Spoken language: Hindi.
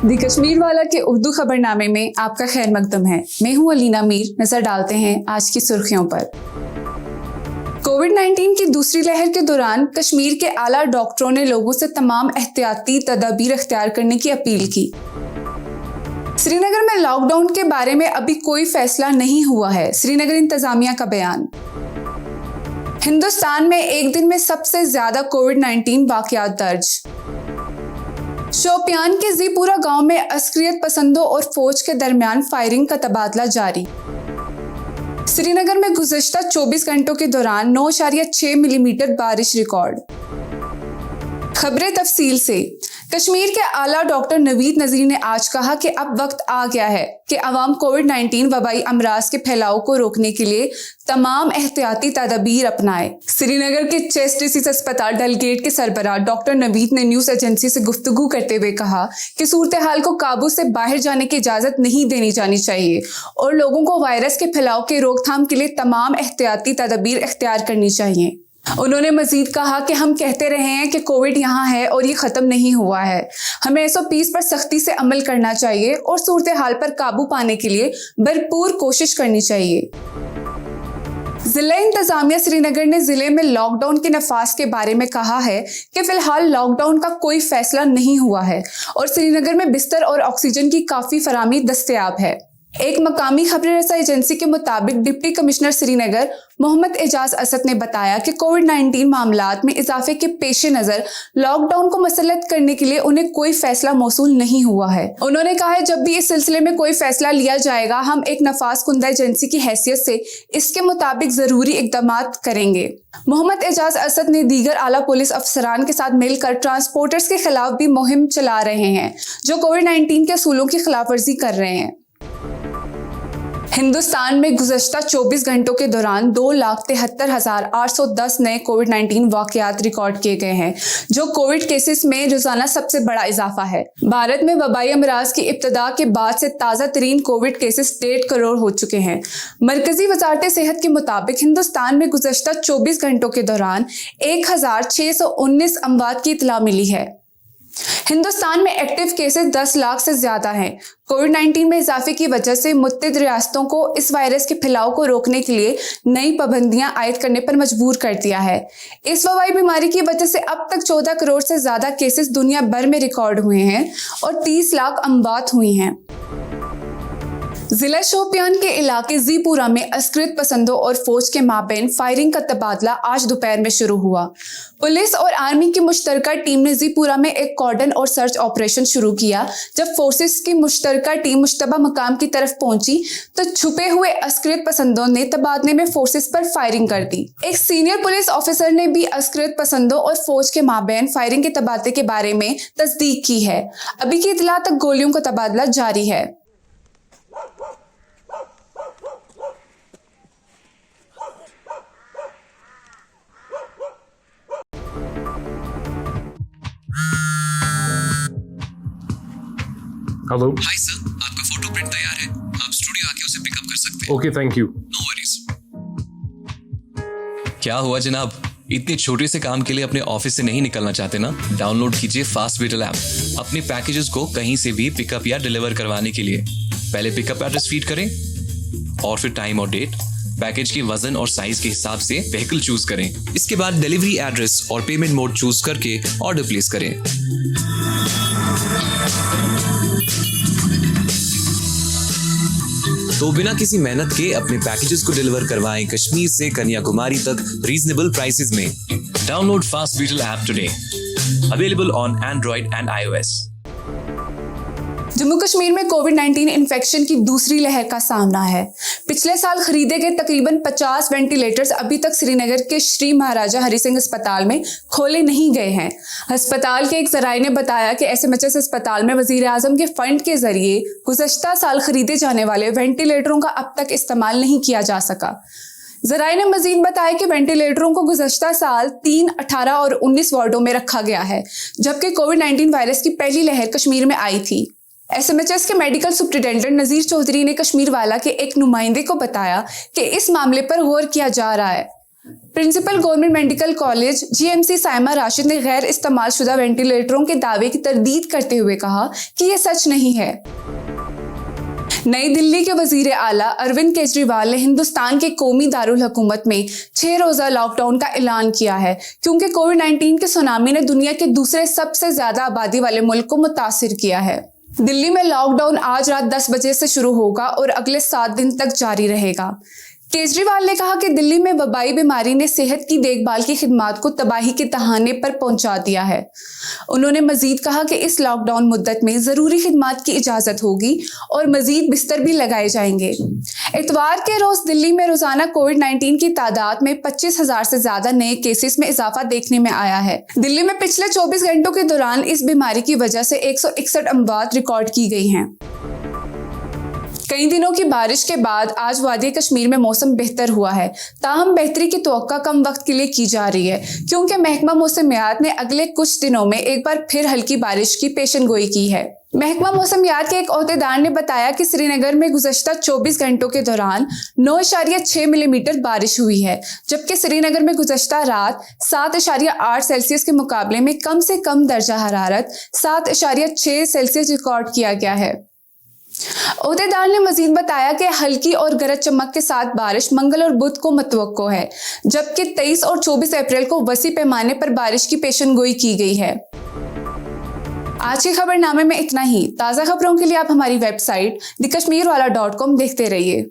दी कश्मीर वाला के उर्दू खबरनामे में आपका खैर मकदम है। मैं हूं अलीना मीर। नजर डालते हैं आज की सुर्खियों पर। कोविड-19 की दूसरी लहर के दौरान कश्मीर के आला डॉक्टरों ने लोगों से तमाम एहतियाती तदाबीर इख्तियार करने की अपील की। श्रीनगर में लॉकडाउन के बारे में अभी कोई फैसला नहीं हुआ है, श्रीनगर इंतजामिया का बयान। हिंदुस्तान में एक दिन में सबसे ज्यादा कोविड-19 वाकयात दर्ज। शोपियान के जीपुरा गांव में अस्करियत पसंदों और फौज के दरमियान फायरिंग का तबादला जारी। श्रीनगर में गुज़श्ता 24 घंटों के दौरान 9.6 मिलीमीटर बारिश रिकॉर्ड। खबरें तफसील से। कश्मीर के आला डॉक्टर नवीद नजीर ने आज कहा कि अब वक्त आ गया है कि अवाम कोविड-19 वबाई अमराज के फैलाव को रोकने के लिए तमाम एहतियाती तदाबीर अपनाए। श्रीनगर के चेस्ट डिसीज अस्पताल डलगेट के सरबराह डॉक्टर नवीद ने न्यूज एजेंसी से गुफ्तगू करते हुए कहा कि सूरत हाल को काबू से बाहर जाने की इजाजत नहीं देनी जानी चाहिए और लोगों को वायरस के फैलाव के रोकथाम के लिए तमाम एहतियाती तदाबीर इख्तियार करनी चाहिए। उन्होंने मजीद कहा कि हम कहते रहे हैं कि कोविड यहाँ है और ये खत्म नहीं हुआ है। हमें SOPs पर सख्ती से अमल करना चाहिए और सूरत हाल पर काबू पाने के लिए भरपूर कोशिश करनी चाहिए। जिला इंतजामिया श्रीनगर ने जिले में लॉकडाउन के नफाज के बारे में कहा है कि फिलहाल लॉकडाउन का कोई फैसला नहीं हुआ है और श्रीनगर में बिस्तर और ऑक्सीजन की काफी फराहमी दस्तयाब है। एक मकामी खबर रसा एजेंसी के मुताबिक डिप्टी कमिश्नर श्रीनगर मोहम्मद एजाज असद ने बताया कि कोविड-19 मामलात में इजाफे के पेश नजर लॉकडाउन को मसलत करने के लिए उन्हें कोई फैसला मौसूल नहीं हुआ है। उन्होंने कहा है जब भी इस सिलसिले में कोई फैसला लिया जाएगा हम एक नफाज कुंदा एजेंसी की हैसियत से इसके मुताबिक जरूरी इकदामात करेंगे। मोहम्मद एजाज असद ने दीगर आला पुलिस अफसरान के साथ मिलकर ट्रांसपोर्टर्स के खिलाफ भी मुहिम चला रहे हैं जो कोविड-19 के असूलों की खिलाफ वर्जी कर रहे हैं। हिंदुस्तान में गुज़श्ता 24 घंटों के दौरान 2,73,810 नए कोविड-19 वाकयात रिकॉर्ड किए गए हैं जो कोविड केसेस में रोजाना सबसे बड़ा इजाफा है। भारत में वबाई अमराज की इब्तदा के बाद से ताज़ा तरीन कोविड केसेस 1.5 करोड़ हो चुके हैं। मरकजी वजारत सेहत के मुताबिक हिंदुस्तान में गुज़श्ता 24 घंटों के दौरान 1,619 अमवात की इतला मिली है। हिंदुस्तान में एक्टिव केसेस 10 लाख से ज्यादा हैं। कोविड-19 में इजाफे की वजह से मुत्तद रियासतों को इस वायरस के फैलाव को रोकने के लिए नई पाबंदियां आयद करने पर मजबूर कर दिया है। इस वबाई बीमारी की वजह से अब तक 14 करोड़ से ज्यादा केसेस दुनिया भर में रिकॉर्ड हुए हैं और 30 लाख अमवात हुई हैं। जिला शोपियान के इलाके जीपुरा में अस्करियत पसंदों और फौज के माबैन फायरिंग का तबादला आज दोपहर में शुरू हुआ। पुलिस और आर्मी की मुश्तरका टीम ने जीपुरा में एक कॉर्डन और सर्च ऑपरेशन शुरू किया। जब फोर्सेस की मुश्तरका टीम मुश्तबा मकाम की तरफ पहुंची तो छुपे हुए अस्करियत पसंदों ने तबादले में फोर्सेस पर फायरिंग कर दी। एक सीनियर पुलिस ऑफिसर ने भी अस्करियत पसंदों और फौज के माबैन फायरिंग के तबादले के बारे में तस्दीक की है। अभी की इतला तक गोलियों का तबादला जारी है। हेलो। हाय सर, आपका फोटो प्रिंट तैयार है, आप स्टूडियो आके उसे पिकअप कर सकते हैं। Okay, thank you. No worries. क्या हुआ जनाब, इतने छोटे से काम के लिए अपने ऑफिस से नहीं निकलना चाहते ना? डाउनलोड कीजिए फास्ट बीटल ऐप अपने पैकेजेस को कहीं से भी पिकअप या डिलीवर करवाने के लिए। पहले पिकअप एड्रेस फीड करें और फिर टाइम और डेट, पैकेज के वजन और साइज के हिसाब से व्हीकल चूज करें। इसके बाद डिलीवरी एड्रेस और पेमेंट मोड चूज करके ऑर्डर प्लेस करें। तो बिना किसी मेहनत के अपने पैकेजेस को डिलीवर करवाएं कश्मीर से कन्याकुमारी तक रीजनेबल प्राइसेस में। Download fast beetle app today, available on Android and iOS। Jammu Kashmir में कोविड-19 इन्फेक्शन की दूसरी लहर का सामना है। पिछले साल खरीदे गए तकरीबन 50 वेंटिलेटर्स अभी तक श्रीनगर के श्री महाराजा हरि सिंह अस्पताल में खोले नहीं गए हैं। अस्पताल के एक जराये ने बताया कि SMHS अस्पताल में वजीर आजम के फंड के जरिए गुज़श्ता साल खरीदे जाने वाले वेंटिलेटरों का अब तक इस्तेमाल नहीं किया जा सका। जराये ने मजीद बताया कि वेंटिलेटरों को गुज़श्ता साल 3, 18 और 19 वार्डों में रखा गया है, जबकि कोविड-19 वायरस की पहली लहर कश्मीर में आई थी। SMHS के मेडिकल सुप्रिटेंडेंट नजीर चौधरी ने कश्मीर वाला के एक नुमाइंदे को बताया कि इस मामले पर गौर किया जा रहा है। Principal government medical college GMC Saima Rashid ने गैर इस्तेमाल शुदा वेंटिलेटरों के दावे की तरदीद करते हुए कहा कि ये सच नहीं है। नई दिल्ली के वजीर आला अरविंद केजरीवाल ने हिंदुस्तान के कौमी दारुल हुकूमत में 6 रोजा लॉकडाउन का ऐलान किया है, क्योंकि कोविड-19 के सुनामी ने दुनिया के दूसरे सबसे ज्यादा आबादी वाले मुल्क को मुतासिर किया है। दिल्ली में लॉकडाउन आज रात 10 बजे से शुरू होगा और अगले 7 दिन तक जारी रहेगा। केजरीवाल ने कहा कि दिल्ली में वबाई बीमारी ने सेहत की देखभाल की खिदमात को तबाही के तहाने पर पहुंचा दिया है। उन्होंने मजीद कहा कि इस लॉकडाउन मुद्दत में जरूरी खिदमात की इजाजत होगी और मजीद बिस्तर भी लगाए जाएंगे। इतवार के रोज दिल्ली में रोजाना कोविड-19 की तादाद में 25,000 से ज्यादा नए केसेस में इजाफा देखने में आया है। दिल्ली में पिछले 24 घंटों के दौरान इस बीमारी की वजह से 161 अमवात रिकॉर्ड की गई हैं। कई दिनों की बारिश के बाद आज वादी कश्मीर में मौसम बेहतर हुआ है, ताहम बेहतरी की तवक्का कम वक्त के लिए की जा रही है, क्योंकि महकमा मौसमियात ने अगले कुछ दिनों में एक बार फिर हल्की बारिश की पेशनगोई की है। महकमा मौसमियात के एक ओहदेदार ने बताया कि श्रीनगर में गुज़श्ता 24 घंटों के दौरान 9.6 मिलीमीटर बारिश हुई है, जबकि श्रीनगर में गुज़श्ता रात 7.8 सेल्सियस के मुकाबले में कम से कम दर्जा हरारत 7.6 सेल्सियस रिकॉर्ड किया गया है। ओहदेदार ने मजीद बताया कि हल्की और गरज चमक के साथ बारिश मंगल और बुध को मुतवक्को है, जबकि 23 और 24 अप्रैल को वसी पैमाने पर बारिश की पेशनगोई की गई है। आज के खबरनामे में इतना ही। ताज़ा खबरों के लिए आप हमारी वेबसाइट thekashmirwala.com देखते रहिए।